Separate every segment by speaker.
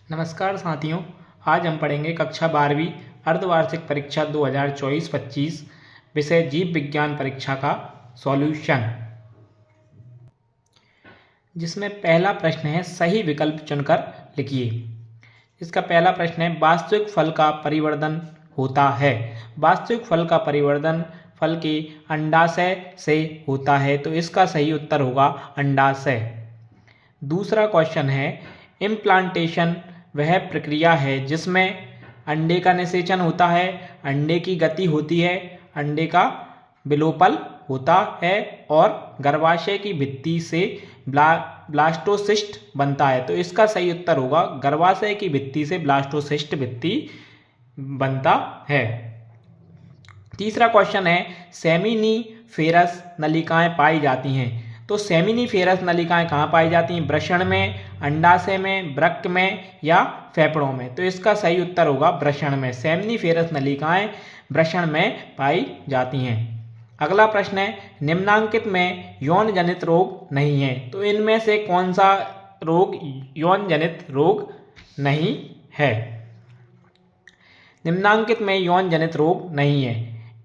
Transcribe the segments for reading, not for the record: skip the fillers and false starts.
Speaker 1: नमस्कार साथियों, आज हम पढ़ेंगे कक्षा 12वीं अर्धवार्षिक परीक्षा 2024-25 विषय जीव विज्ञान परीक्षा का सॉल्यूशन, जिसमें पहला प्रश्न है सही विकल्प चुनकर लिखिए। इसका पहला प्रश्न है वास्तविक फल का परिवर्धन होता है। वास्तविक फल का परिवर्धन फल के अंडाशय से होता है, तो इसका सही उत्तर होगा अंडाशय। दूसरा क्वेश्चन है इम्प्लांटेशन वह प्रक्रिया है जिसमें अंडे का निषेचन होता है, अंडे की गति होती है, अंडे का विलोपन होता है और गर्भाशय की भित्ति से ब्लास्टोसिस्ट बनता है, तो इसका सही उत्तर होगा गर्भाशय की भित्ति से ब्लास्टोसिस्ट भित्ति बनता है। तीसरा क्वेश्चन है सेमिनीफेरस नलिकाएं पाई जाती हैं, तो सेमिनीफेरस नलिकाएं कहाँ पाई जाती हैं? वृषण में, अंडाशय में, वृक्क में या फेफड़ों में, तो इसका सही उत्तर होगा वृषण में। सेमिनीफेरस नलिकाएं वृषण में पाई जाती हैं। अगला प्रश्न है निम्नांकित में यौन जनित रोग नहीं है, तो इनमें से कौन सा रोग यौन जनित रोग नहीं है? निम्नांकित में यौन जनित रोग नहीं है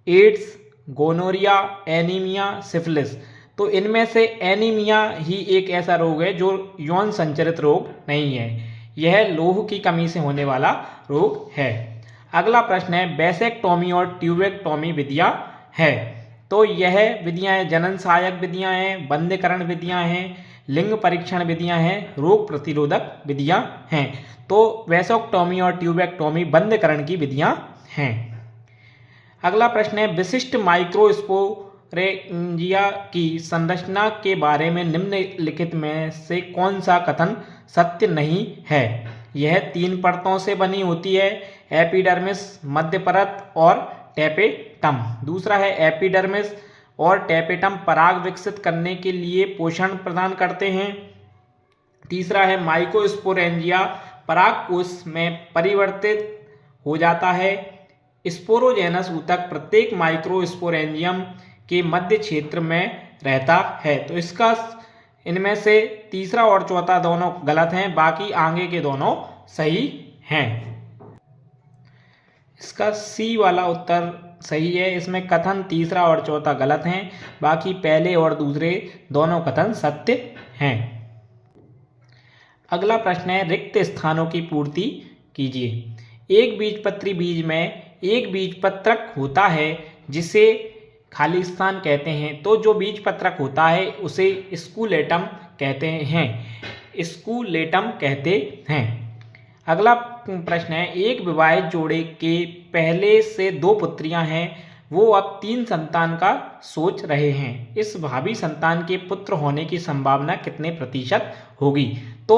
Speaker 1: एड्स, गोनोरिया, एनीमिया, सिफिलिस, तो इनमें से एनीमिया ही एक ऐसा रोग है जो यौन संचरित रोग नहीं है, यह लोह की कमी से होने वाला रोग है। अगला प्रश्न है वैसेक्टोमी और ट्यूबेक्टोमी विधियां हैं, तो यह विधियां जनन सहायक विधियां हैं, बंधकरण विधियां हैं, लिंग परीक्षण विधियां हैं, रोग प्रतिरोधक विधियां हैं, तो वैसेक्टोमी और ट्यूबेक्टोमी बंधकरण की विधियां हैं। अगला प्रश्न है विशिष्ट माइक्रोस्पोरेंजिया की संरचना के बारे में निम्नलिखित में से कौन सा कथन सत्य नहीं है? यह 3 परतों से बनी होती है, एपिडर्मिस, मध्य परत और टेपेटम। दूसरा है एपिडर्मिस और टेपेटम पराग विकसित करने के लिए पोषण प्रदान करते हैं। तीसरा है माइक्रोस्पोरेंजिया परागकोश में परिवर्तित हो जाता है। स्पोरोजेनस ऊतक प्रत्येक माइक्रोस्पोरेंजियम के मध्य क्षेत्र में रहता है, तो इसका इनमें से तीसरा और चौथा दोनों गलत हैं, बाकी आगे के दोनों सही हैं। इसका सी वाला उत्तर सही है, इसमें कथन तीसरा और चौथा गलत हैं, बाकी पहले और दूसरे दोनों कथन सत्य हैं। अगला प्रश्न है रिक्त स्थानों की पूर्ति कीजिए। एक बीजपत्री बीज में एक बीजपत्रक होता है जिसे खाली स्थान कहते हैं, तो जो बीजपत्रक होता है उसे स्कूलेटम कहते हैं, स्कूलेटम कहते हैं। अगला प्रश्न है एक विवाहित जोड़े के पहले से 2 पुत्रियां हैं, वो अब 3 संतान का सोच रहे हैं, इस भावी संतान के पुत्र होने की संभावना कितने प्रतिशत होगी? तो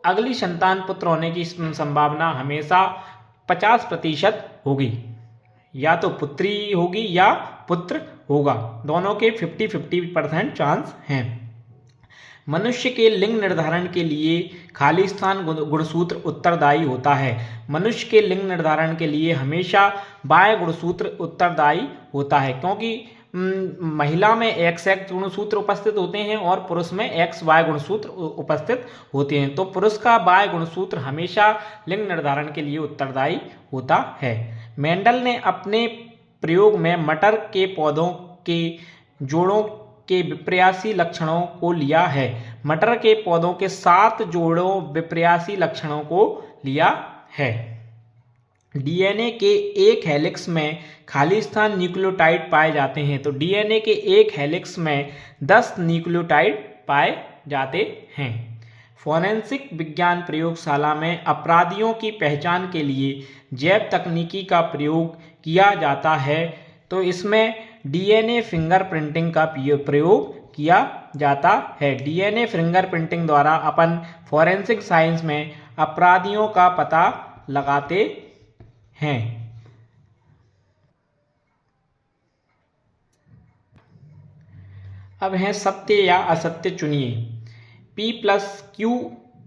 Speaker 1: अगली संतान पुत्र होने की संभावना हमेशा 50% होगी, या तो पुत्री होगी या पुत्र होगा, दोनों के 50-50% चांस हैं। मनुष्य के लिंग निर्धारण के लिए खाली स्थान गुणसूत्र उत्तरदायी होता है। मनुष्य के लिंग निर्धारण के लिए हमेशा बाह्य गुणसूत्र उत्तरदायी होता है, क्योंकि महिला में XX गुणसूत्र उपस्थित होते हैं और पुरुष में XY गुणसूत्र उपस्थित होते हैं, तो पुरुष का बाह्य गुणसूत्र हमेशा लिंग निर्धारण के लिए उत्तरदायी होता है। मेंडल ने अपने प्रयोग में मटर के पौधों के जोड़ों के विपर्यासी लक्षणों को लिया है। मटर के पौधों के 7 जोड़ों विपर्यासी लक्षणों को लिया है। डीएनए के एक हेलिक्स में खाली स्थान न्यूक्लियोटाइड पाए जाते हैं, तो डीएनए के एक हेलिक्स में 10 न्यूक्लियोटाइड पाए जाते हैं। फोरेंसिक विज्ञान प्रयोगशाला में अपराधियों की पहचान के लिए जैव तकनीकी का प्रयोग किया जाता है, तो इसमें डीएनए फिंगरप्रिंटिंग का प्रयोग किया जाता है। डीएनए फिंगरप्रिंटिंग द्वारा अपन फोरेंसिक साइंस में अपराधियों का पता लगाते हैं। अब है सत्य या असत्य चुनिए। P+Q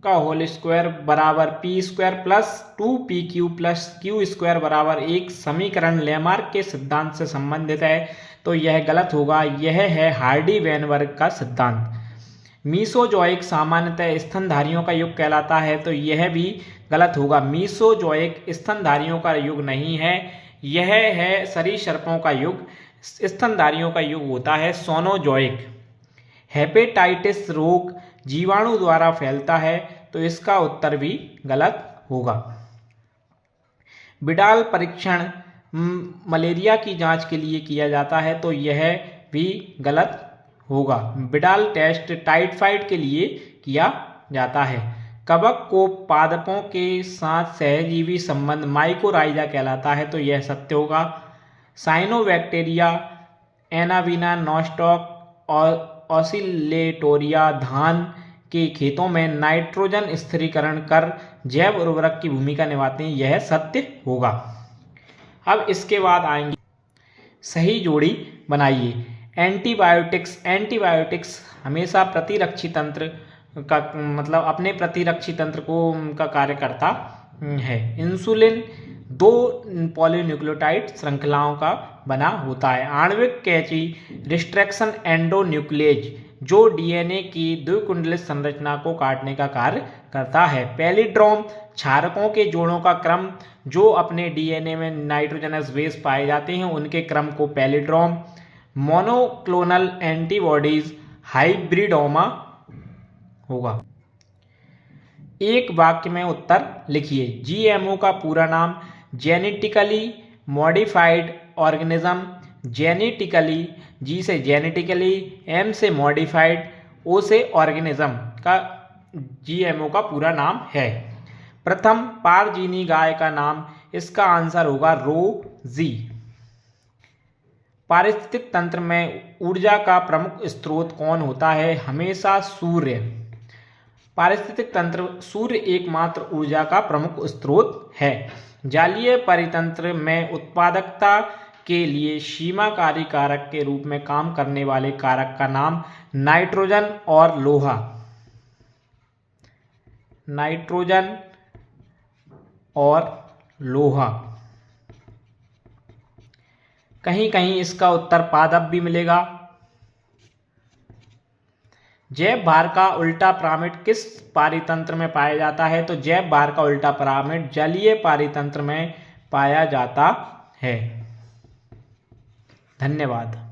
Speaker 1: का होल स्क्वायर बराबर P² plus 2PQ plus Q² बराबर 1 समीकरण लेमार्क के सिद्धांत से संबंधित है, तो यह गलत होगा। यह है हार्डी वेनबर्ग का सिद्धांत। मीसोजोइक सामान्यतः स्तनधारियों का युग कहलाता है, तो यह भी गलत होगा। मीसोजोइक स्तनधारियों का युग नहीं है, यह है सरीसृपों का युग। स्तनधारियों का युग होता है सोनोजोइक। हेपेटाइटिस रोग जीवाणु द्वारा फैलता है, तो इसका उत्तर भी गलत होगा। विडाल परीक्षण मलेरिया की जांच के लिए किया जाता है, तो यह भी गलत होगा। विडाल टेस्ट टाइफाइड के लिए किया जाता है। कवक को पादपों के साथ सहजीवी संबंध माइकोराइजा कहलाता है, तो यह सत्य होगा। साइनोबैक्टीरिया एनाविना नॉस्टॉक और ऑसिलेटोरिया धान के खेतों में नाइट्रोजन स्थिरीकरण कर जैव उर्वरक की भूमिका निभाते हैं, यह सत्य होगा। अब इसके बाद आएंगे सही जोड़ी बनाइए। एंटीबायोटिक्स हमेशा प्रतिरक्षी तंत्र का मतलब अपने प्रतिरक्षी तंत्र को का कार्य करता है। इंसुलिन 2 पॉलीन्यूक्लियोटाइड श्रृंखलाओं का बना होता है। आणविक कैंची रिस्ट्रैक्शन एंडोन्यूक्लिएज जो डीएनए की द्विकुंडलित संरचना को काटने का कार्य करता है। पैलिड्रोम क्षारकों के जोड़ों का क्रम जो अपने डीएनए में नाइट्रोजनस बेस पाए जाते हैं उनके क्रम को पैलिड्रोम। मोनोक्लोनल एंटीबॉडीज हाइब्रिडोमा होगा। एक वाक्य में उत्तर लिखिए। जीएमओ का पूरा नाम जेनेटिकली मॉडिफाइड ऑर्गेनिज्म। जेनेटिकली, जी से जेनेटिकली, एम से मॉडिफाइड, ओ से ऑर्गेनिज्म का जीएमओ का पूरा नाम है। प्रथम पारजीनी गाय का नाम, इसका आंसर होगा रोजी। पारिस्थितिक तंत्र में ऊर्जा का प्रमुख स्रोत कौन होता है? हमेशा सूर्य। पारिस्थितिक तंत्र सूर्य एकमात्र ऊर्जा का प्रमुख स्रोत है। जालीय परितंत्र में उत्पादकता के लिए सीमाकारी कारक के रूप में काम करने वाले कारक का नाम नाइट्रोजन और लोहा। नाइट्रोजन और लोहा। कहीं कहीं इसका उत्तर पादप भी मिलेगा। जैव भार का उल्टा पिरामिड किस पारितंत्र में पाया जाता है? तो जैव भार का उल्टा पिरामिड जलीय पारितंत्र में पाया जाता है। धन्यवाद।